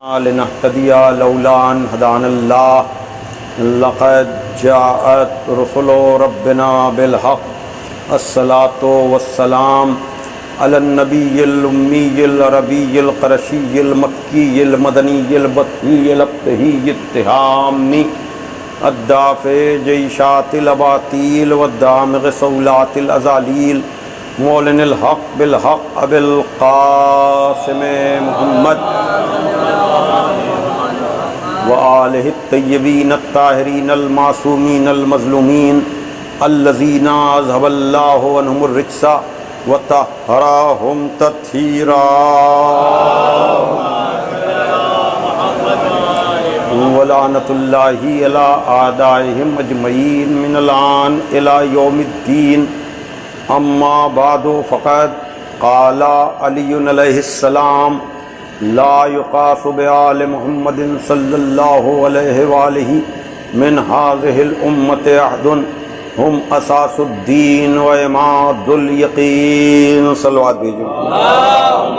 لنهتدي لولا أن هدانا الله لقد جاءت رسل ربنا بالحق الصلاة والسلام على النبي الأمي العربي القرشي المكي المدني البطحي الابتهي التهامي الدافع جيشات الأباطيل والدامغ صولات الأزاليل مولن الحق بالحق أبي القاسم محمد وآلہ الطیبین الطاہرین المعصومین المظلومین الذین اذھب اللہ عنہم الرجس وطہرہم تطہیرا ولعنۃ اللہ علی اعدائہم اجمعین من الآن الی یوم الدین اما بعد فقد قال علی علیہ السلام لا يقاس بآل محمد صلی اللہ علیہ وآلہ من هذه الأمة أحد هم اساس الدین و عماد الیقین صلوات بھیجو اللہم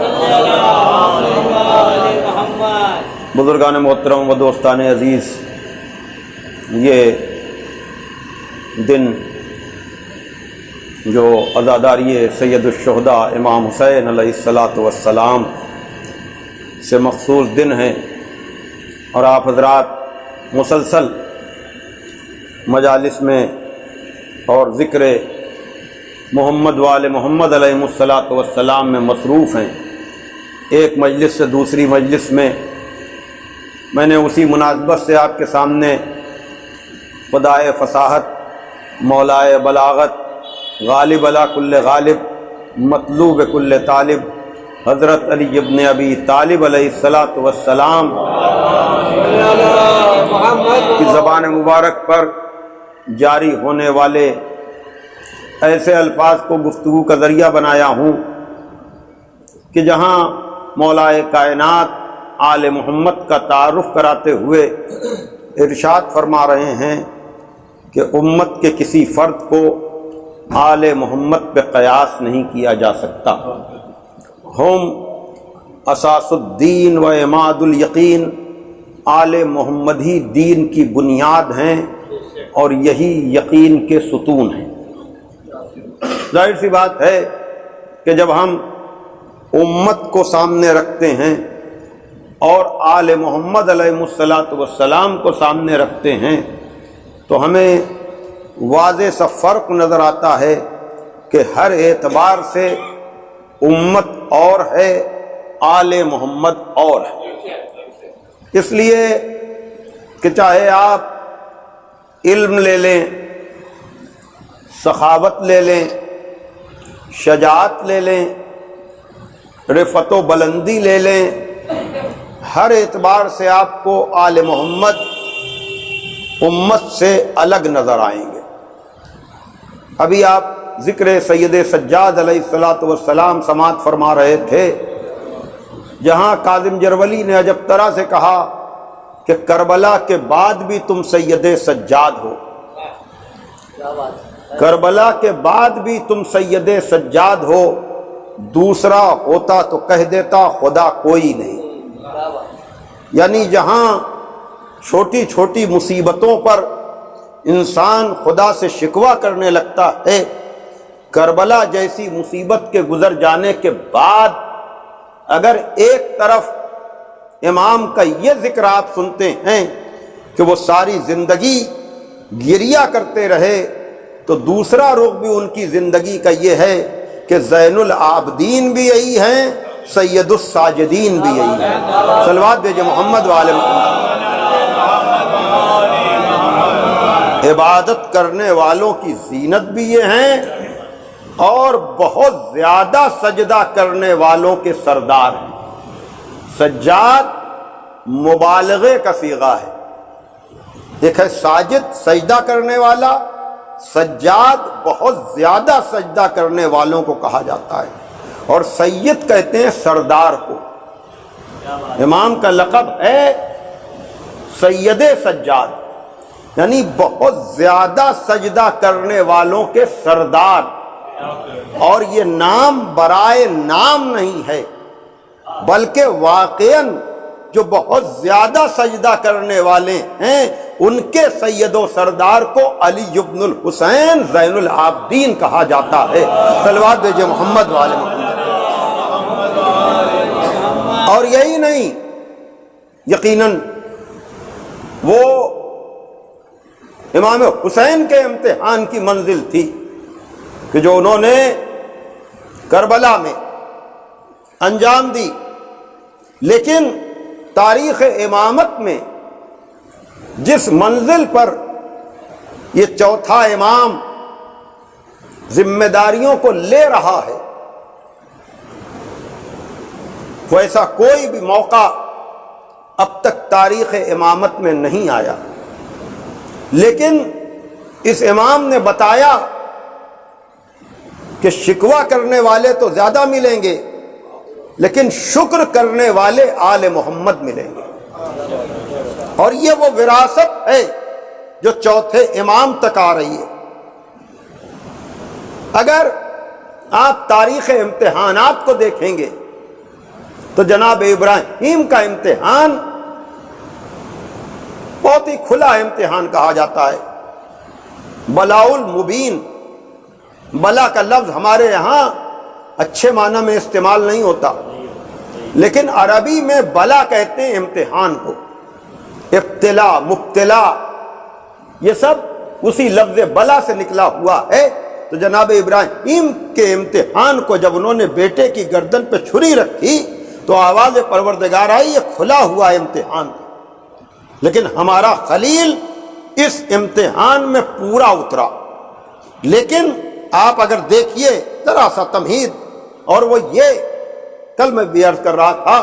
صلی اللہ علیہ محمد۔ بزرگان محترم و دوستان عزیز، یہ دن جو عزاداری سید الشہداء امام حسین علیہ السلام سے مخصوص دن ہیں، اور آپ حضرات مسلسل مجالس میں اور ذکر محمد وآل محمد علیہ السلام میں مصروف ہیں۔ ایک مجلس سے دوسری مجلس میں نے اسی مناسبت سے آپ کے سامنے خدائے فصاحت، مولائے بلاغت، غالب علی کل غالب، مطلوب کل طالب، حضرت علی ابن ابی طالب علیہ السلام کی زبان مبارک پر جاری ہونے والے ایسے الفاظ کو گفتگو کا ذریعہ بنایا ہوں کہ جہاں مولائے کائنات آل محمد کا تعارف کراتے ہوئے ارشاد فرما رہے ہیں کہ امت کے کسی فرد کو آل محمد پہ قیاس نہیں کیا جا سکتا۔ ہم اساس الدین و عماد الیقین، آل محمد ہی دین کی بنیاد ہیں اور یہی یقین کے ستون ہیں۔ ظاہر سی بات ہے کہ جب ہم امت کو سامنے رکھتے ہیں اور آل محمد علیہ السلام کو سامنے رکھتے ہیں تو ہمیں واضح سا فرق نظر آتا ہے کہ ہر اعتبار سے امت اور ہے، آل محمد اور ہے۔ اس لیے کہ چاہے آپ علم لے لیں، سخاوت لے لیں، شجاعت لے لیں، رفعت و بلندی لے لیں، ہر اعتبار سے آپ کو آل محمد امت سے الگ نظر آئیں گے۔ ابھی آپ ذکر سید سجاد علیہ السلام سماعت فرما رہے تھے، جہاں کاظم جرولی نے عجب طرح سے کہا کہ کربلا کے بعد بھی تم سید سجاد ہو، کربلا کے بعد بھی تم سید سجاد ہو، دوسرا ہوتا تو کہہ دیتا خدا کوئی نہیں۔ یعنی جہاں چھوٹی چھوٹی مصیبتوں پر انسان خدا سے شکوہ کرنے لگتا ہے، کربلا جیسی مصیبت کے گزر جانے کے بعد اگر ایک طرف امام کا یہ ذکر آپ سنتے ہیں کہ وہ ساری زندگی گریہ کرتے رہے، تو دوسرا رخ بھی ان کی زندگی کا یہ ہے کہ زین العابدین بھی یہی ہیں، سید الساجدین بھی یہی ہیں۔ صلوات بھیجے محمد وآل محمد۔ عبادت کرنے والوں کی زینت بھی یہ ہیں اور بہت زیادہ سجدہ کرنے والوں کے سردار ہیں۔ سجاد مبالغے کا صیغہ ہے، ایک ہے ساجد سجدہ کرنے والا، سجاد بہت زیادہ سجدہ کرنے والوں کو کہا جاتا ہے، اور سید کہتے ہیں سردار کو۔ امام کا لقب ہے سید سجاد، یعنی بہت زیادہ سجدہ کرنے والوں کے سردار۔ اور یہ نام برائے نام نہیں ہے، بلکہ واقعاً جو بہت زیادہ سجدہ کرنے والے ہیں ان کے سید و سردار کو علی ابن الحسین زین العابدین کہا جاتا ہے۔ صلوات بھیجے محمد والے محمد۔ اور یہی نہیں، یقیناً وہ امام حسین کے امتحان کی منزل تھی کہ جو انہوں نے کربلا میں انجام دی، لیکن تاریخ امامت میں جس منزل پر یہ چوتھا امام ذمہ داریوں کو لے رہا ہے، وہ ایسا کوئی بھی موقع اب تک تاریخ امامت میں نہیں آیا۔ لیکن اس امام نے بتایا کہ شکوہ کرنے والے تو زیادہ ملیں گے، لیکن شکر کرنے والے آل محمد ملیں گے، اور یہ وہ وراثت ہے جو چوتھے امام تک آ رہی ہے۔ اگر آپ تاریخ امتحانات کو دیکھیں گے تو جناب ابراہیم کا امتحان بہت ہی کھلا امتحان کہا جاتا ہے، بلاء المبین۔ بلا کا لفظ ہمارے یہاں اچھے معنی میں استعمال نہیں ہوتا، لیکن عربی میں بلا کہتے ہیں امتحان کو، ابتلا، مبتلا، یہ سب اسی لفظ بلا سے نکلا ہوا ہے۔ تو جناب ابراہیم کے امتحان کو جب انہوں نے بیٹے کی گردن پہ چھری رکھی تو آواز پروردگار آئی، یہ کھلا ہوا امتحان، لیکن ہمارا خلیل اس امتحان میں پورا اترا۔ لیکن آپ اگر دیکھیے ذرا سا تمہید، اور وہ یہ کل میں بھی عرض کر رہا تھا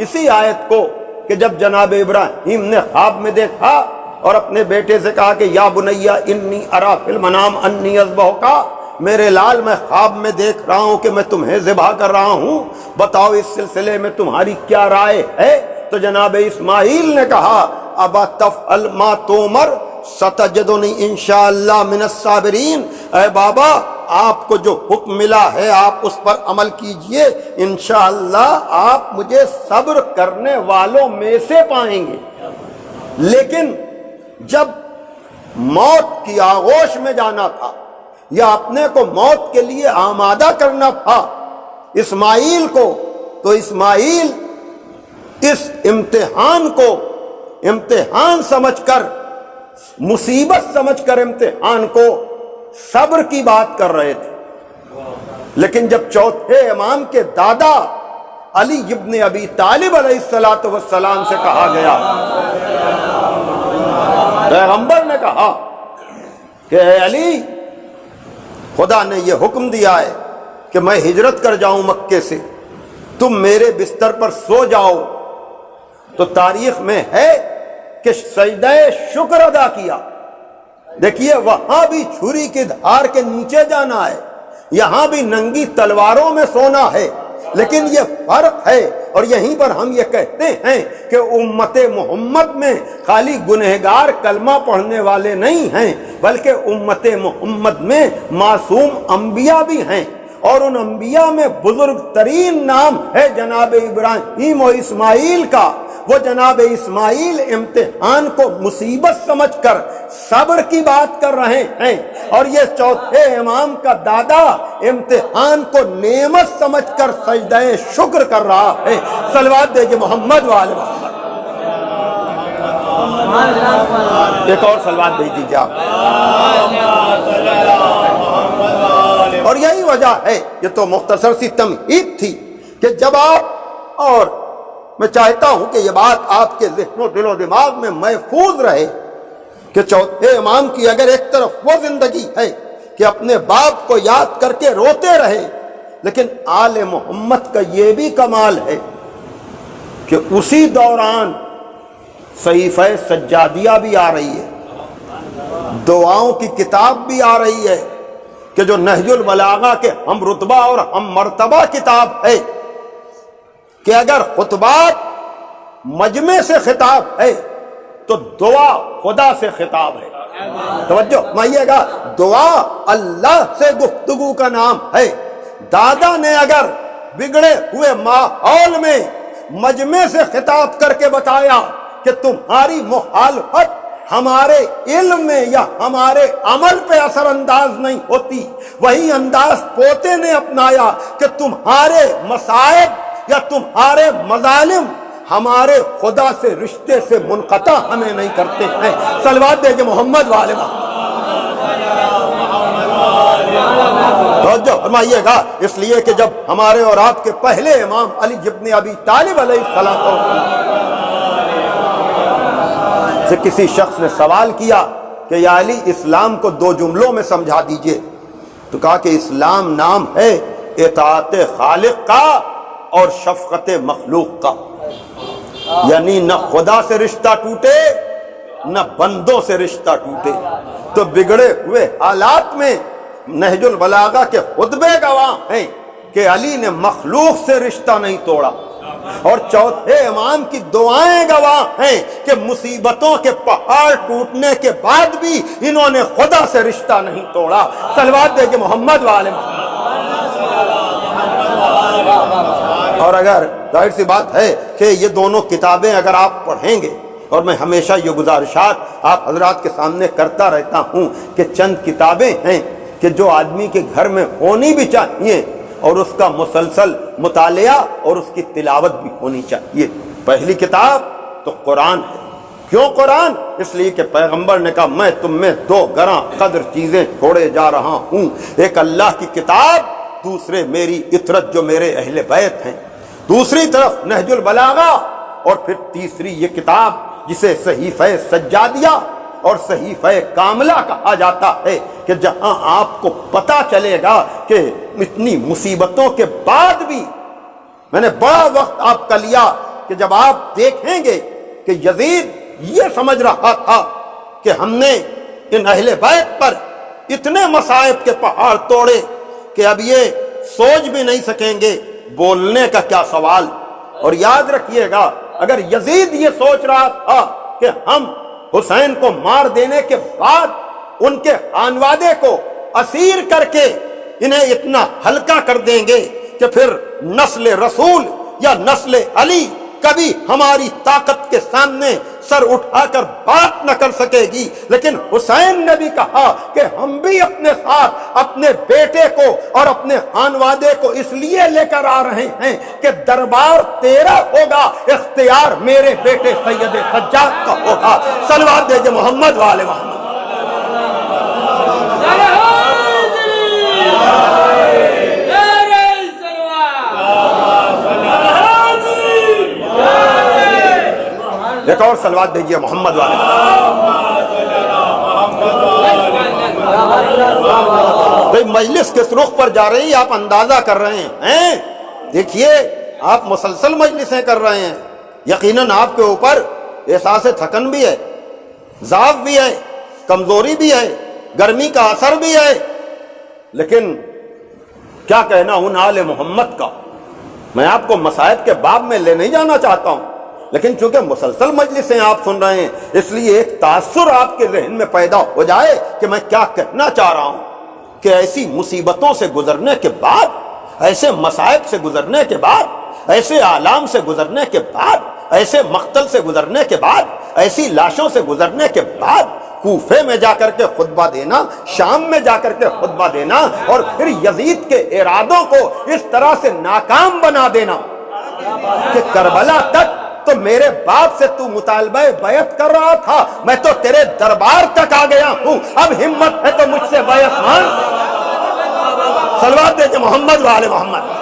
اسی آیت کو کہ جب جناب ابراہیم نے خواب میں دیکھا اور اپنے بیٹے سے کہا کہ یا بنیا انی ارا فی المنام انی اذبحک، میرے لال میں خواب میں دیکھ رہا ہوں کہ میں تمہیں ذبح کر رہا ہوں، بتاؤ اس سلسلے میں تمہاری کیا رائے ہے؟ تو جناب اسماعیل نے کہا ابا تفعل ما تؤمر ستجدنی انشاءاللہ من الصابرین، اے بابا آپ کو جو حکم ملا ہے آپ اس پر عمل کیجئے، انشاءاللہ آپ مجھے صبر کرنے والوں میں سے پائیں گے۔ لیکن جب موت کی آغوش میں جانا تھا یا اپنے کو موت کے لیے آمادہ کرنا تھا اسماعیل کو، تو اسماعیل اس امتحان کو امتحان سمجھ کر، مصیبت سمجھ کر امتحان کو صبر کی بات کر رہے تھے۔ لیکن جب چوتھے امام کے دادا علی ابن ابی طالب علیہ السلام سے کہا گیا، پیغمبر نے کہا کہ اے علی، خدا نے یہ حکم دیا ہے کہ میں ہجرت کر جاؤں مکے سے، تم میرے بستر پر سو جاؤ، تو تاریخ میں ہے کہ سجدہ شکر ادا کیا۔ دیکھیے وہاں بھی چھری کی دھار کے نیچے جانا ہے، یہاں بھی ننگی تلواروں میں سونا ہے، لیکن یہ فرق ہے۔ اور یہیں پر ہم یہ کہتے ہیں کہ امت محمد میں خالی گنہگار کلمہ پڑھنے والے نہیں ہیں، بلکہ امت محمد میں معصوم انبیاء بھی ہیں، اور ان انبیاء میں بزرگ ترین نام ہے جناب ابراہیم و اسماعیل کا۔ وہ جناب اسماعیل امتحان کو مصیبت سمجھ کر صبر کی بات کر رہے ہیں، اور یہ چوتھے امام کا دادا امتحان کو نعمت سمجھ کر سجدہ شکر کر رہا ہے۔ صلوات دیجئے محمد وآل محمد۔ ایک اور صلوات بھیج دیجئے آپ۔ اور یہی وجہ ہے، یہ تو مختصر سی تمہید تھی کہ جب آپ، اور میں چاہتا ہوں کہ یہ بات آپ کے ذہن و دل و دماغ میں محفوظ رہے کہ چوتھے امام کی اگر ایک طرف وہ زندگی ہے کہ اپنے باپ کو یاد کر کے روتے رہے، لیکن آل محمد کا یہ بھی کمال ہے کہ اسی دوران صحیفہ سجادیہ بھی آ رہی ہے، دعاؤں کی کتاب بھی آ رہی ہے، کہ جو نہج البلاغہ کے ہم رتبہ اور ہم مرتبہ کتاب ہے، کہ اگر خطبات مجمع سے خطاب ہے تو دعا خدا سے خطاب ہے۔ توجہ مائیے گا، دعا اللہ سے گفتگو کا نام ہے۔ دادا نے اگر بگڑے ہوئے ماحول میں مجمع سے خطاب کر کے بتایا کہ تمہاری مخالفت ہمارے علم میں یا ہمارے عمل پہ اثر انداز نہیں ہوتی، وہی انداز پوتے نے اپنایا کہ تمہارے مصائب یا تمہارے مظالم ہمارے خدا سے رشتے سے منقطع ہمیں نہیں کرتے ہیں۔ صلوات دے کہ محمد والے توجہ فرمائیے گا، اس لیے کہ جب ہمارے اور آپ کے پہلے امام علی ابن ابی طالب علیہ السلام سے کسی شخص نے سوال کیا کہ یا علی اسلام کو 2 جملوں میں سمجھا دیجئے، تو کہا کہ اسلام نام ہے اطاعت خالق کا اور شفقت مخلوق کا، یعنی نہ خدا سے رشتہ ٹوٹے نہ بندوں سے رشتہ ٹوٹے۔ تو بگڑے ہوئے حالات میں نہج البلاغہ کے خطبے گواہ ہیں کہ علی نے مخلوق سے رشتہ نہیں توڑا، اور چوتھے امام کی دعائیں گواہ ہیں کہ مصیبتوں کے پہاڑ ٹوٹنے کے بعد بھی انہوں نے خدا سے رشتہ نہیں توڑا۔ صلوات دے کہ محمد والے۔ اور اگر ظاہر سی بات ہے کہ یہ دونوں کتابیں اگر آپ پڑھیں گے، اور میں ہمیشہ یہ گزارشات آپ حضرات کے سامنے کرتا رہتا ہوں کہ چند کتابیں ہیں کہ جو آدمی کے گھر میں ہونی بھی چاہیے اور اس کا مسلسل مطالعہ اور اس کی تلاوت بھی ہونی چاہیے۔ پہلی کتاب تو قرآن ہے۔ کیوں قرآن؟ اس لیے کہ پیغمبر نے کہا میں تم میں 2 گراں قدر چیزیں چھوڑے جا رہا ہوں، ایک اللہ کی کتاب، دوسرے میری اطرت جو میرے اہل بیت ہیں، دوسری طرف نہج البلاغہ، اور پھر تیسری یہ کتاب جسے صحیفہ سجادیہ اور صحیفہ کاملہ کہا جاتا ہے، کہ جہاں آپ کو پتا چلے گا کہ اتنی مصیبتوں کے بعد بھی میں نے بڑا وقت آپ کا لیا کہ جب آپ دیکھیں گے کہ یزید یہ سمجھ رہا تھا کہ ہم نے ان اہل بیت پر اتنے مصائب کے پہاڑ توڑے کہ اب یہ سوچ بھی نہیں سکیں گے بولنے کا کیا سوال۔ اور یاد رکھیے گا اگر یزید یہ سوچ رہا تھا کہ ہم حسین کو مار دینے کے بعد ان کے خانوادے کو اسیر کر کے انہیں اتنا ہلکا کر دیں گے کہ پھر نسل رسول یا نسل علی کبھی ہماری طاقت کے سامنے سر اٹھا کر بات نہ کر سکے گی، لیکن حسین نے بھی کہا کہ ہم بھی اپنے ساتھ اپنے بیٹے کو اور اپنے خانوادے کو اس لیے لے کر آ رہے ہیں کہ دربار تیرا ہوگا، اختیار میرے بیٹے سید سجاد کا ہوگا۔ صلوات دے محمد والے محمد۔ ایک اور صلوات دیجئے محمد والے۔ تو مجلس کس رخ پر جا رہی آپ اندازہ کر رہے ہیں، دیکھیے آپ مسلسل مجلسیں کر رہے ہیں، یقیناً آپ کے اوپر احساس تھکن بھی ہے، ضعف بھی ہے، کمزوری بھی ہے، گرمی کا اثر بھی ہے، لیکن کیا کہنا ان آل محمد کا۔ میں آپ کو مصائب کے باب میں لے نہیں جانا چاہتا ہوں، لیکن چونکہ مسلسل مجلسیں آپ سن رہے ہیں اس لیے ایک تاثر آپ کے ذہن میں پیدا ہو جائے کہ میں کیا کہنا چاہ رہا ہوں کہ ایسی مصیبتوں سے گزرنے کے بعد، ایسے مصائب سے گزرنے کے بعد، ایسے آلام سے گزرنے کے بعد، ایسے مقتل سے گزرنے کے بعد، ایسی لاشوں سے گزرنے کے بعد کوفے میں جا کر کے خطبہ دینا، شام میں جا کر کے خطبہ دینا، اور پھر یزید کے ارادوں کو اس طرح سے ناکام بنا دینا کہ کربلا تک تو میرے باپ سے تو مطالبہ بیعت کر رہا تھا، میں تو تیرے دربار تک آ گیا ہوں، اب ہمت ہے تو مجھ سے بیعت مانگ۔ صلوات دے کہ محمد والے محمد۔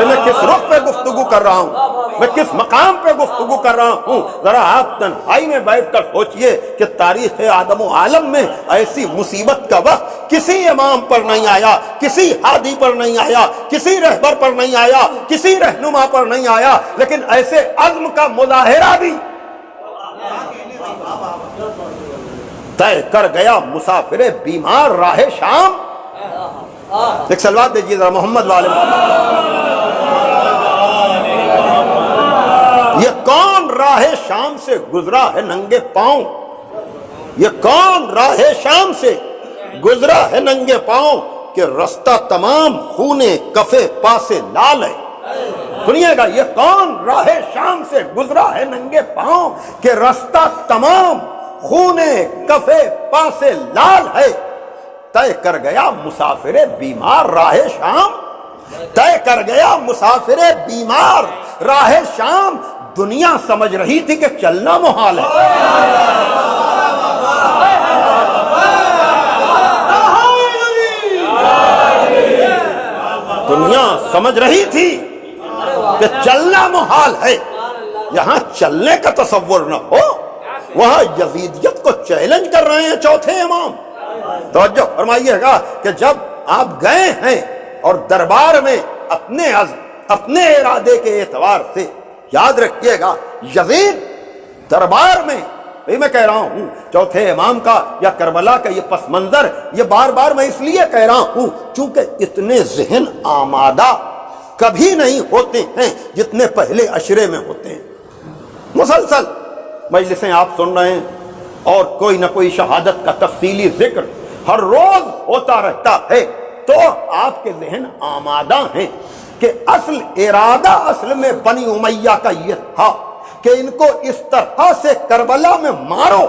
میں کس رخ پہ گفتگو کر رہا ہوں، میں کس مقام پہ گفتگو کر رہا ہوں، ذرا آپ تنہائی میں بیٹھ کر سوچئے کہ تاریخ آدم و عالم میں ایسی مصیبت کا وقت کسی امام پر نہیں آیا، کسی ہادی پر نہیں آیا، کسی رہبر پر نہیں آیا، کسی رہنما پر نہیں آیا، لیکن ایسے عزم کا مظاہرہ بھی طے کر گیا مسافر بیمار راہ شام۔ ایک صلوات دیجیے ذرا محمد والے محمد۔ یہ کون راہ شام سے گزرا ہے ننگے پاؤں، یہ کون راہ شام سے گزرا ہے ننگے پاؤں، کہ رستہ تمام خونے کفے پاسے لال ہے. سنیے گا یہ کون راہ شام سے گزرا ہے ننگے پاؤں کہ رستہ تمام خونے کفے پاسے لال ہے. طے کر گیا مسافر بیمار راہ شام، طے کر گیا مسافر بیمار راہ شام. دنیا سمجھ رہی تھی کہ چلنا محال ہے. دنیا سمجھ رہی تھی کہ چلنا محال ہے. یہاں چلنے کا تصور نہ ہو، وہاں یزیدیت کو چیلنج کر رہے ہیں چوتھے امام. توجہ فرمائیے گا کہ جب آپ گئے ہیں اور دربار میں اپنے عزم اپنے ارادے کے اعتبار سے، یاد رکھیے گا یزید دربار میں، میں کہہ رہا ہوں چوتھے امام کا یا کربلا کا یہ پس منظر یہ بار بار میں اس لیے کہہ رہا ہوں چونکہ اتنے ذہن آمادہ کبھی نہیں ہوتے ہیں جتنے پہلے عشرے میں ہوتے ہیں. مسلسل مجلسیں آپ سن رہے ہیں اور کوئی نہ کوئی شہادت کا تفصیلی ذکر ہر روز ہوتا رہتا ہے، تو آپ کے ذہن آمادہ ہیں کہ اصل ارادہ اصل میں بنی امیہ کا یہ تھا کہ ان کو اس طرح سے کربلا میں مارو.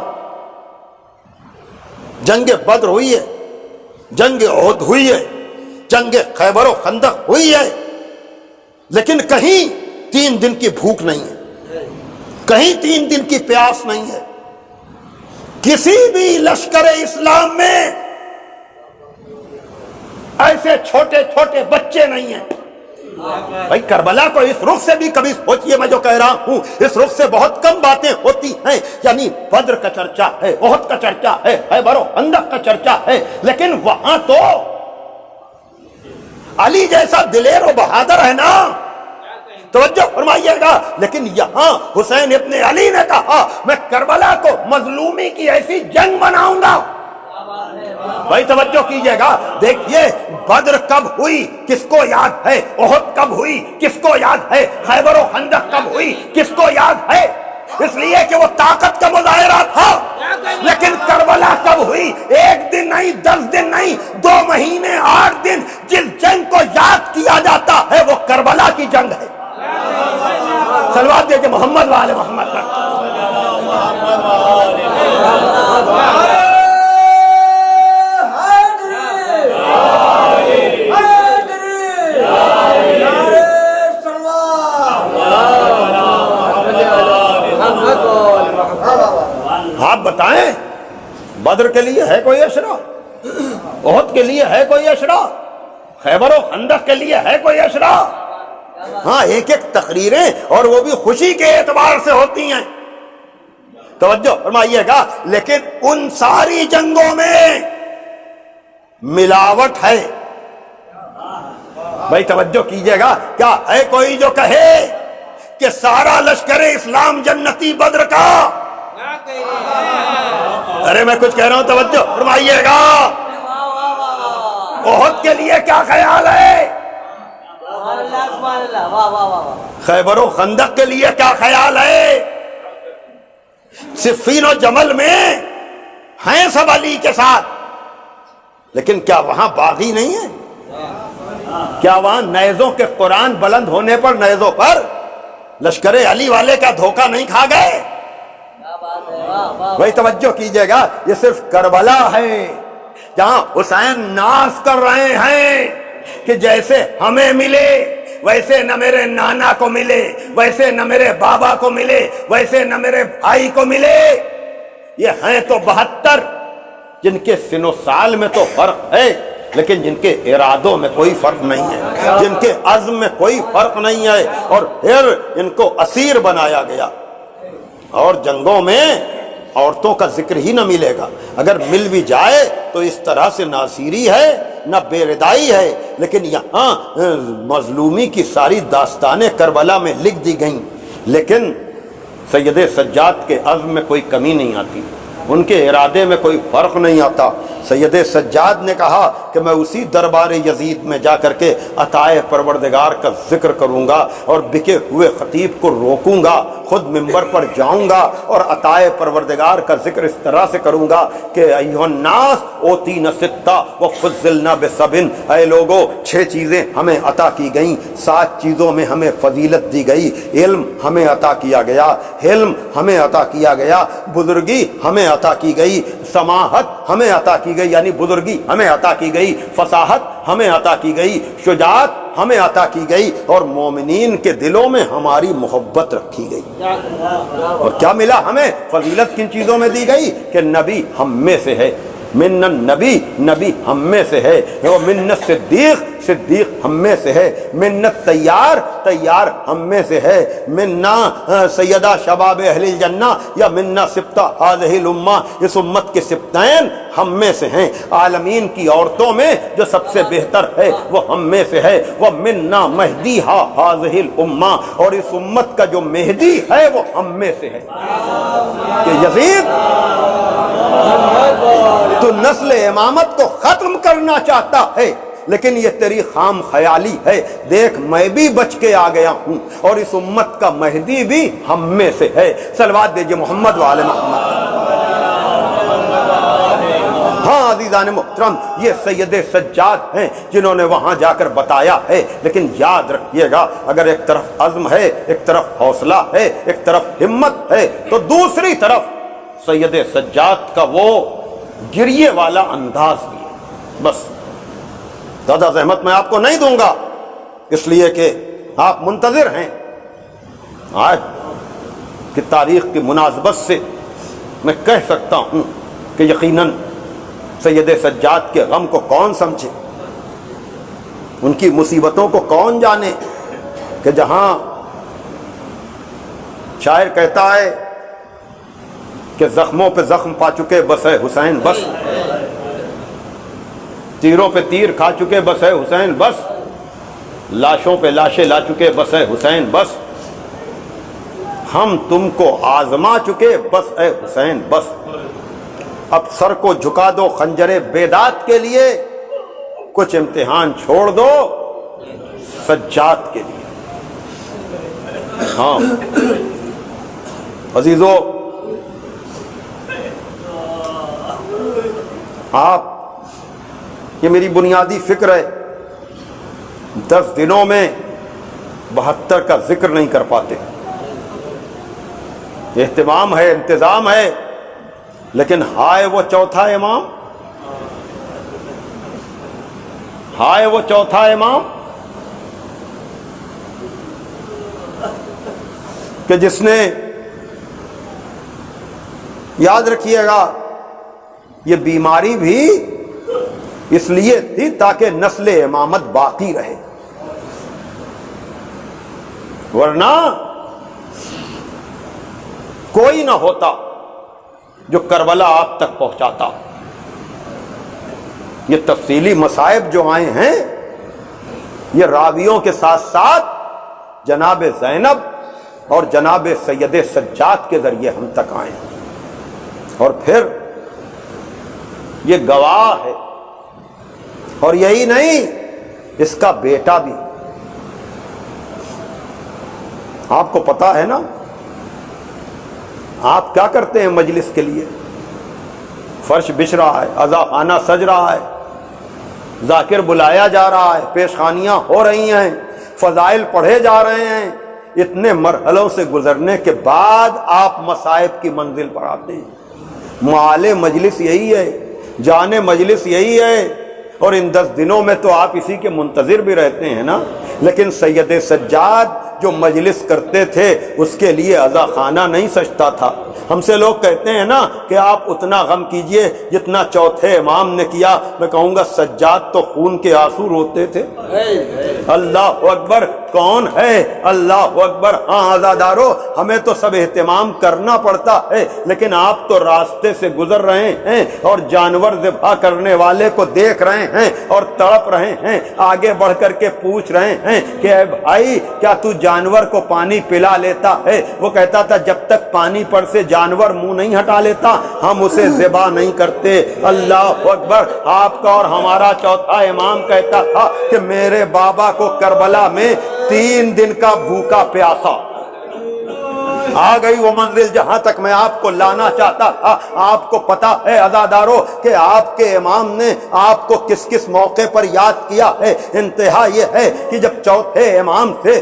جنگ بدر ہوئی ہے، جنگ احد ہوئی ہے، جنگ خیبر و خندق ہوئی ہے، لیکن کہیں 3 دن کی بھوک نہیں ہے، کہیں 3 دن کی پیاس نہیں ہے. کسی بھی لشکر اسلام میں ایسے چھوٹے چھوٹے بچے نہیں ہیں. بھائی کربلا کو اس رخ سے بھی کبھی سوچئے، میں جو کہہ رہا ہوں اس رخ سے بہت کم باتیں ہوتی ہیں. یعنی بدر کا چرچا ہے، احد کا چرچا ہے، خیبر و خندق کا چرچا ہے، لیکن وہاں تو علی جیسا دلیر و بہادر ہے نا. توجہ فرمائیے گا. لیکن یہاں حسین ابن علی نے کہا میں کربلا کو مظلومی کی ایسی جنگ بناؤں گا. بھائی توجہ کیجئے گا، دیکھیے بدر کب ہوئی کس کو یاد ہے، احد کب ہوئی کس کو یاد ہے، خیبر و خندق کب ہوئی کس کو یاد ہے؟ اس لیے کہ وہ طاقت کا مظاہرہ تھا. لیکن کربلا کب ہوئی؟ 1 دن نہیں، 10 دن نہیں، 2 مہینے 8 دن. جس جنگ کو یاد کیا جاتا ہے وہ کربلا کی جنگ ہے. صلوات دے کہ محمد والے محمد پر. آپ بتائیں بدر کے لیے ہے کوئی اشرا؟ احد کے لیے ہے کوئی اشرا؟ خیبر و خندق کے لیے ہے کوئی اشرا؟ ہاں ایک ایک تقریریں اور وہ بھی خوشی کے اعتبار سے ہوتی ہیں. توجہ فرمائیے گا. لیکن ان ساری جنگوں میں ملاوٹ ہے. بھائی توجہ کیجئے گا. کیا ہے کوئی جو کہے کہ سارا لشکر اسلام جنتی بدر کا؟ ارے میں کچھ کہہ رہا ہوں، توجہ فرمائیے گا. احد کے لیے کیا خیال ہے؟ خیبر و خندق کے لیے کیا خیال ہے؟ صفین و جمل میں ہیں سب علی کے ساتھ، لیکن کیا وہاں باغی نہیں ہے؟ کیا وہاں نیزوں کے قرآن بلند ہونے پر نیزوں پر لشکر علی والے کا دھوکہ نہیں کھا گئے؟ وہی توجہ کیجئے گا. یہ صرف کربلا ہے جہاں حسین ناز کر رہے ہیں کہ جیسے ہمیں ملے ویسے نہ میرے نانا کو ملے، ویسے نہ میرے بابا کو ملے، ویسے نہ میرے بھائی کو ملے. یہ ہیں تو 72 جن کے سن و سال میں تو فرق ہے، لیکن جن کے ارادوں میں کوئی فرق نہیں ہے، جن کے عزم میں کوئی فرق نہیں ہے، اور پھر ان کو اسیر بنایا گیا. اور جنگوں میں عورتوں کا ذکر ہی نہ ملے گا. اگر مل بھی جائے تو اس طرح سے نہ اسیری ہے نہ بے ردائی ہے. لیکن یہاں مظلومی کی ساری داستانیں کربلا میں لکھ دی گئیں، لیکن سید سجاد کے عزم میں کوئی کمی نہیں آتی، ان کے ارادے میں کوئی فرق نہیں آتا. سید سجاد نے کہا کہ میں اسی دربار یزید میں جا کر کے عطائے پروردگار کا ذکر کروں گا اور بکے ہوئے خطیب کو روکوں گا، خود منبر پر جاؤں گا اور عطائے پروردگار کا ذکر اس طرح سے کروں گا کہ ایھا الناس اوتینا ستہ وفضلنا بسبع، اے لوگو 6 چیزیں ہمیں عطا کی گئیں، 7 چیزوں میں ہمیں فضیلت دی گئی۔ علم ہمیں عطا کیا گیا، حلم ہمیں عطا کیا گیا، بزرگی ہمیں عطا کی گئی، سماحت ہمیں عطا کی گئی یعنی بزرگی ہمیں عطا کی گئی، فصاحت ہمیں عطا کی گئی، شجاعت ہمیں عطا کی گئی، اور مومنین کے دلوں میں ہماری محبت رکھی گئی۔ اور کیا ملا ہمیں؟ فضیلت کن چیزوں میں دی گئی کہ نبی ہم میں سے ہے، من النبی، نبی ہم میں سے ہے، من الصدیق، صدیق ہم میں سے ہے، من الطیار، طیار ہم میں سے ہے، منا سیدہ شباب اہل الجنہ یا منا سبطہ ہذہ الامہ، اس امت کے سبطین ہم میں سے ہیں، عالمین کی عورتوں میں جو سب سے بہتر ہے وہ ہم میں سے ہے، وہ منا مہدیہا ہذہ الامہ، اور اس امت کا جو مہدی ہے وہ ہم میں سے ہے۔ کہ یزید تو نسل امامت کو ختم کرنا چاہتا ہے، لیکن یہ تیری خام خیالی ہے، دیکھ میں بھی بچ کے آ گیا ہوں اور اس امت کا مہدی بھی ہم میں سے ہے۔ صلوات دیجئے محمد و آل محمد۔ ہاں عزیزان محترم، یہ سید سجاد ہیں جنہوں نے وہاں جا کر بتایا ہے، لیکن یاد رکھیے گا اگر ایک طرف عزم ہے، ایک طرف حوصلہ ہے، ایک طرف ہمت ہے، تو دوسری طرف سید سجاد کا وہ گریے والا انداز بھی ہے۔ بس زیادہ زحمت میں آپ کو نہیں دوں گا، اس لیے کہ آپ منتظر ہیں۔ آج کی تاریخ کی مناسبت سے میں کہہ سکتا ہوں کہ یقیناً سید سجاد کے غم کو کون سمجھے، ان کی مصیبتوں کو کون جانے، کہ جہاں شاعر کہتا ہے کہ زخموں پہ زخم پا چکے بس ہے حسین بس، تیروں پہ تیر کھا چکے بس ہے حسین بس، لاشوں پہ لاشیں لا چکے بس ہے حسین بس، ہم تم کو آزما چکے بس اے حسین بس، اب سر کو جھکا دو خنجر بیداد کے لیے، کچھ امتحان چھوڑ دو سجاد کے لیے۔ ہاں عزیزو، آپ، یہ میری بنیادی فکر ہے، 10 دنوں میں 72 کا ذکر نہیں کر پاتے، اہتمام ہے، انتظام ہے، لیکن ہائے وہ چوتھا امام، ہائے وہ چوتھا امام کہ جس نے، یاد رکھیے گا یہ بیماری بھی اس لیے تھی تاکہ نسل امامت باقی رہے، ورنہ کوئی نہ ہوتا جو کربلا آپ تک پہنچاتا۔ یہ تفصیلی مصائب جو آئے ہیں یہ راویوں کے ساتھ ساتھ جناب زینب اور جناب سید سجاد کے ذریعے ہم تک آئے ہیں، اور پھر یہ گواہ ہے، اور یہی نہیں اس کا بیٹا بھی۔ آپ کو پتا ہے نا آپ کیا کرتے ہیں مجلس کے لیے؟ فرش بچھ رہا ہے، عزا خانہ سج رہا ہے، ذاکر بلایا جا رہا ہے، پیشخانیاں ہو رہی ہیں، فضائل پڑھے جا رہے ہیں، اتنے مرحلوں سے گزرنے کے بعد آپ مصائب کی منزل پر آتے ہیں۔ معال مجلس یہی ہے، جانے مجلس یہی ہے، اور ان 10 دنوں میں تو آپ اسی کے منتظر بھی رہتے ہیں نا۔ لیکن سید سجاد جو مجلس کرتے تھے اس کے لیے عزا خانہ نہیں سجتا تھا۔ ہم سے لوگ کہتے ہیں نا کہ آپ اتنا غم کیجئے جتنا چوتھے امام نے کیا، میں کہوں گا سجاد تو خون کے آنسو روتے تھے۔ اللہ اکبر، کون ہے؟ اللہ اکبر۔ ہاں عزادارو، ہمیں تو سب اہتمام کرنا پڑتا ہے، لیکن آپ تو راستے سے گزر رہے ہیں اور جانور ذبح کرنے والے کو دیکھ رہے ہیں اور تڑپ رہے ہیں، آگے بڑھ کر کے پوچھ رہے ہیں کہ اے بھائی کیا تو جانور کو پانی پلا لیتا ہے، وہ کہتا تھا جب تک پانی پر سے جانور منہ نہیں ہٹا لیتا ہم اسے ذبح نہیں کرتے۔ اللہ اکبر۔ آپ کا اور ہمارا چوتھا امام کہتا تھا کہ میرے بابا کو کربلا میں 3 دن کا بھوکا پیاسا آ گئی وہ منزل جہاں تک میں آپ کو لانا چاہتا تھا۔ آپ کو پتا ہے عزادارو کہ آپ کے امام نے آپ کو کس کس موقع پر یاد کیا ہے؟ انتہا یہ ہے کہ جب چوتھے امام سے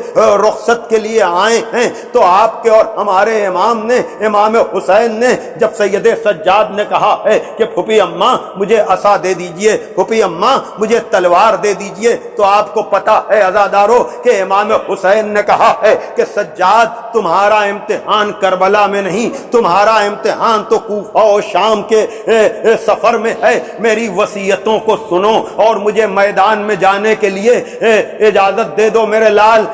رخصت کے لیے آئے ہیں تو آپ کے اور ہمارے امام نے، امام حسین نے، جب سید سجاد نے کہا ہے کہ پھوپھی اماں مجھے عصا دے دیجئے، پھوپھی اماں مجھے تلوار دے دیجئے، تو آپ کو پتا ہے عزادارو کہ امام حسین نے کہا ہے کہ سجاد تمہارا امتحان کربلا میں نہیں، تمہارا امتحان تو کوفہ و شام کے سفر میں ہے۔ میری وصیتوں کو سنو اور مجھے میدان میں جانے کے لیے اجازت دے دو میرے لال،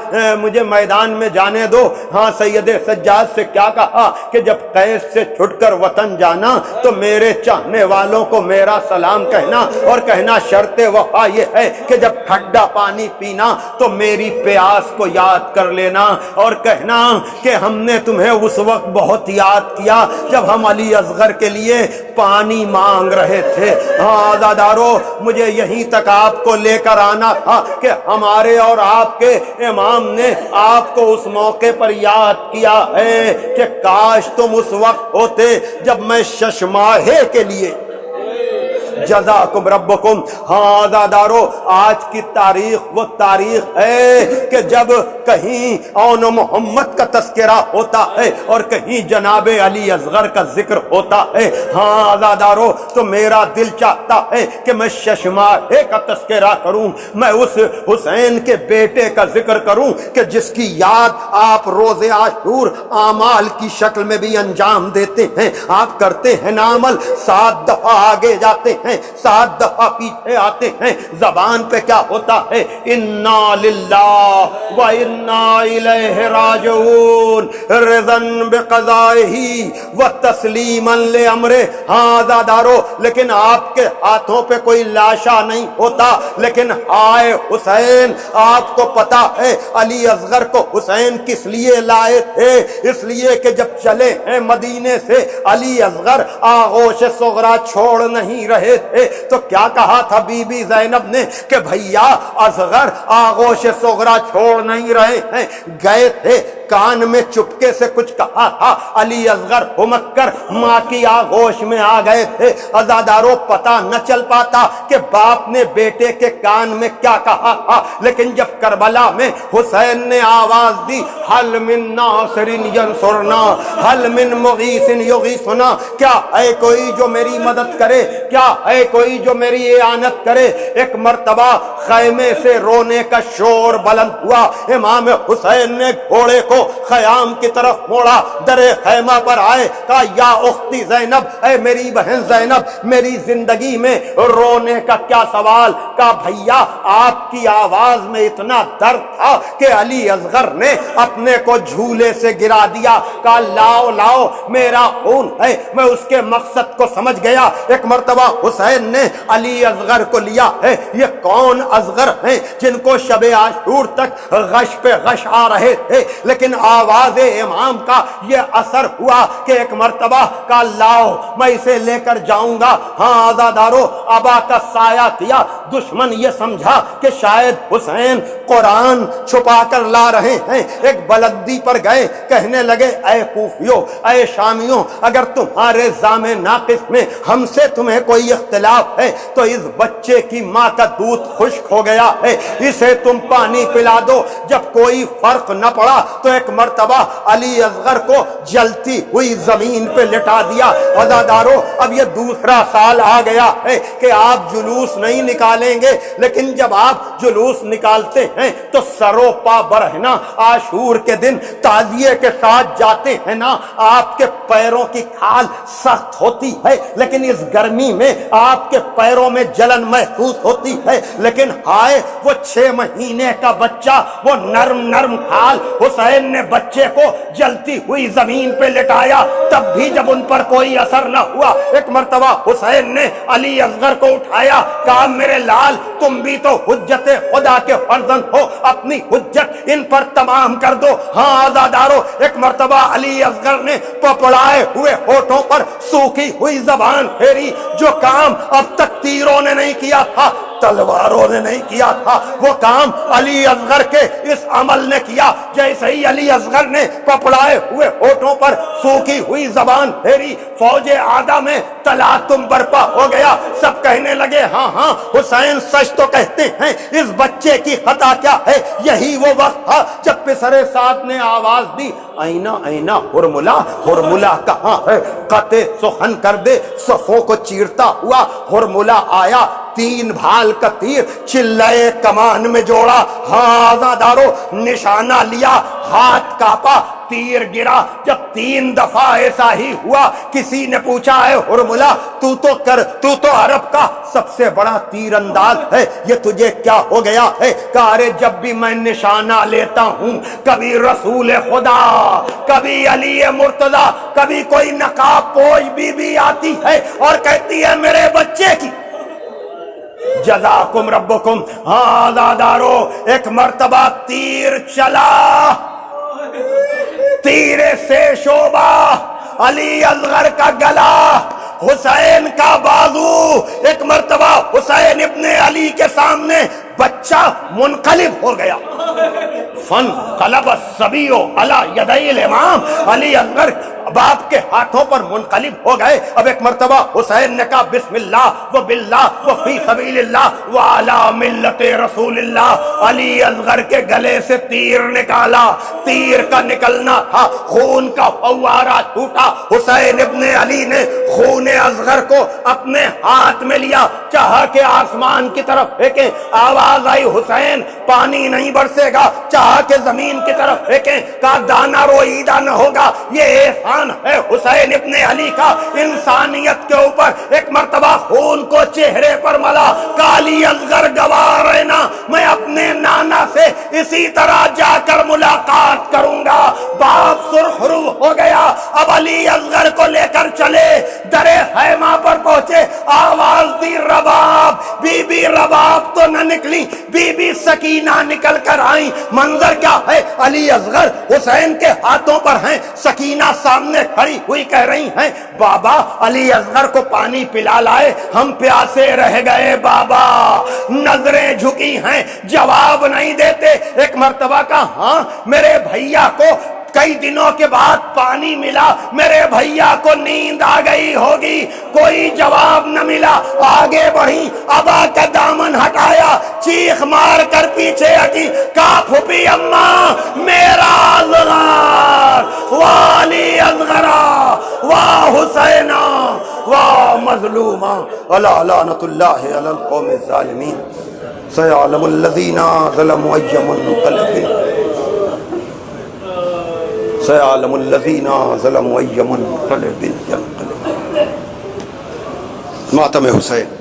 مجھے میدان میں جانے دو۔ ہاں سید سجاد سے کیا کہا کہ جب قید سے چھٹ کر وطن جانا تو میرے چاہنے والوں کو میرا سلام کہنا، اور کہنا شرط وفا یہ ہے کہ جب ٹھنڈا پانی پینا تو میری پیاس کو یاد کر لینا، اور کہنا کہ ہم نے تمہیں اس وقت بہت یاد کیا جب ہم علی اصغر کے لیے پانی مانگ رہے تھے۔ ہاں عزادارو مجھے یہیں تک آپ کو لے کر آنا تھا کہ ہمارے اور آپ کے امام نے آپ کو اس موقع پر یاد کیا ہے کہ کاش تم اس وقت ہوتے جب میں 6 ماہے کے لیے جزاکم ربکم۔ ہاں عزادارو آج کی تاریخ وہ تاریخ ہے کہ جب کہیں اون محمد کا تذکرہ ہوتا ہے اور کہیں جناب علی اصغر کا ذکر ہوتا ہے، ہاں عزادارو تو میرا دل چاہتا ہے کہ میں 6 ماہے کا تذکرہ کروں، میں اس حسین کے بیٹے کا ذکر کروں کہ جس کی یاد آپ روز عاشور اعمال کی شکل میں بھی انجام دیتے ہیں۔ آپ کرتے ہیں نا عمل، 7 دفعہ آگے جاتے ہیں، 7 دفعہ پیچھے آتے ہیں، زبان پہ کیا ہوتا ہے؟ انا للہ و انا الیہ راجعون، رضا بقضائہ و تسلیما لامرہ۔ ہاں عزادارو لیکن آپ کے ہاتھوں پہ کوئی لاشا نہیں ہوتا، لیکن آئے حسین، آپ کو پتا ہے علی اصغر کو حسین کس لیے لائے تھے؟ اس لیے کہ جب چلے ہیں مدینے سے علی اصغر آغوش صغرا چھوڑ نہیں رہے تھے تو کیا کہا تھا بی بی زینب نے کہ بھیا اصغر آغوش صغرا چھوڑ نہیں رہے ہیں، گئے تھے کان میں چپکے سے کچھ کہا تھا، علی اصغر ہمک کر ماں کی آغوش میں آ گئے تھے۔ عزادارو پتہ نہ چل پاتا کہ باپ نے بیٹے کے کان میں کیا کہا تھا، لیکن جب کربلا میں حسین نے آواز دی حل من ناصر ینصرنا حل من مغیث یغیثنا، کیا ہے کوئی جو میری مدد کرے، کیا ہے کوئی جو میری اعانت کرے؟ ایک مرتبہ خیمے سے رونے کا شور بلند ہوا، امام حسین نے گھوڑے کو خیام کی طرف موڑا، در خیمہ پر آئے، کہا یا اختی زینب، اے میری بہن زینب، میری زندگی میں رونے کا کیا سوال؟ کہا بھیا آپ کی آواز میں اتنا درد تھا کہ علی اصغر نے اپنے کو جھولے سے گرا دیا۔ کہا لاؤ لاؤ میرا خون ہے، میں اس کے مقصد کو سمجھ گیا۔ ایک مرتبہ حسین نے علی اصغر کو لیا ہے، یہ کون اصغر ہیں جن کو شب عاشور تک غش پہ غش آ رہے تھے، لیکن آواز امام کا یہ اثر ہوا کہ ایک مرتبہ کا لاؤ میں اسے لے کر جاؤں گا۔ ہاں عزادارو ابا کا سایہ کیا، دشمن یہ سمجھا کہ شاید حسین قرآن چھپا کر لا رہے ہیں، ایک بلندی پر گئے، کہنے لگے اے کوفیوں، اے شامیوں، اگر تمہارے زام ناقص میں ہم سے تمہیں کوئی اختلاف ہے تو اس بچے کی ماں کا دودھ خشک ہو گیا ہے، اسے تم پانی پلا دو۔ جب کوئی فرق نہ پڑا تو ایک مرتبہ علی اصغر کو جلتی ہوئی زمین پہ لٹا دیا۔ عزادارو اب یہ دوسرا سال آ گیا ہے کہ آپ جلوس نہیں نکالیں گے، لیکن جب آپ جلوس نکالتے ہیں تو سرو پا برہنا عاشور کے دن تعزیے کے ساتھ جاتے ہیں نا، آپ کے پیروں کی کھال سخت ہوتی ہے لیکن اس گرمی میں آپ کے پیروں میں جلن محسوس ہوتی ہے، لیکن ہائے وہ 6 مہینے کا بچہ، وہ نرم نرم کھال حسین حسین نے بچے کو جلتی ہوئی زمین پہ لٹایا، تب بھی جب ان پر کوئی اثر نہ ہوا، ایک مرتبہ حسین نے علی اصغر کو اٹھایا، کہا میرے لال تم بھی تو حجت خدا کے فرزند ہو، اپنی حجت ان پر تمام کر دو۔ ہاں آزادارو، ایک مرتبہ علی اصغر نے پپڑائے ہوئے ہونٹوں پر سوکھی ہوئی زبان پھیری، جو کام اب تک تیروں نے نہیں کیا تھا، تلواروں نے نہیں کیا تھا، وہ کام علی اصغر کے اس عمل نے کیا۔ جیسے ہی علی اصغر نے پپڑائے ہوئے ہونٹوں پر سوکھی ہوئی زبان پھیری، فوج عادہ میں تلاطم برپا ہو گیا۔ سب کہنے لگے ہاں ہاں حسین سچ تو کہتے ہیں، اس بچے کی خطا کیا ہے؟ یہی وہ وقت تھا جب پسرے سعد نے آواز دی، آئینہ آئینہ ہرملا، ہرملا کہاں ہے؟ قطع سخن کر دے، صفوں کو چیرتا ہوا ہرملا آیا، تین بھال کا تیر چلائے کمان میں جوڑا۔ ہاں آزادارو، نشانہ لیا، ہاتھ کاپا، تیر گرا۔ جب 3 دفعہ ایسا ہی ہوا، کسی نے پوچھا ہے ہرملا تو تو عرب کا سب سے بڑا تیر انداز ہے، یہ تجھے کیا ہو گیا ہے؟ کہا ارے جب بھی میں نشانہ لیتا ہوں، کبھی رسول خدا، کبھی علی مرتضی، کبھی کوئی نقاب پوش بی بی آتی ہے اور کہتی ہے میرے بچے کی جزاکم ربکم۔ ہاں آزادارو، ایک مرتبہ تیر چلا، تیر سے شعبہ، علی اصغر کا گلا، حسین کا بازو۔ ایک مرتبہ حسین ابن علی کے سامنے بچہ منقلب ہو گیا، فن قلب الصبی علی یدی الامام، علی اصغر باپ کے ہاتھوں پر منقلب ہو گئے۔ اب ایک مرتبہ حسین نے کہا بسم اللہ و باللہ و فی سبیل اللہ و علی ملت رسول اللہ۔ علی اصغر کے گلے سے تیر نکالا، تیر کا نکلنا تھا، خون کا فوارہ چھوٹا۔ حسین ابن علی نے خون اصغر کو اپنے ہاتھ میں لیا، چاہا کہ آسمان کی طرف پھینکیں، آواز آئی حسین پانی نہیں برسے گا، چاہا کہ زمین کی طرف پھینکیں، کہا دانا روئیدہ نہ ہوگا۔ یہ احسان ہے حسین ابن علی کا انسانیت کے اوپر۔ ایک مرتبہ خون کو چہرے پر ملا، کالی اصغر گواہ رہنا، میں اپنے نانا سے اسی طرح جا کر ملاقات کروں گا۔ باپ سرخ رو ہو گیا، اب علی اصغر کو لے کر چلے، در خیمہ پر پہنچے، آواز دی رباب، بی بی رباب تو نہ نکلی، بی بی سکینہ نکل کر آئیں۔ منظر کیا ہے؟ علی اصغر حسین کے ہاتھوں پر ہیں، سکینہ سامنے کھڑی ہوئی کہہ رہی ہیں بابا علی اصغر کو پانی پلا لائے، ہم پیاسے رہ گئے بابا۔ نظریں جھکی ہیں، جواب نہیں دیتے۔ ایک مرتبہ کا ہاں میرے بھیا کو کئی دنوں کے بعد پانی ملا، میرے بھیا کو نیند آ گئی ہوگی، کوئی جواب نہ ملا۔ آگے بڑھی، ابا کا دامن ہٹایا، چیخ مار کر پیچھے ہٹی، کہا پھوپھی اماں میرا اصغر، واہ علی اصغرا، واہ حسینا، واہ مظلوما، الا لعنت اللہ علی القوم الظالمین، سیعلم الذین ظلموا ای منقلب، سیعلم الذین ظلموا ای منقلب ینقلب۔ ماتم حسین۔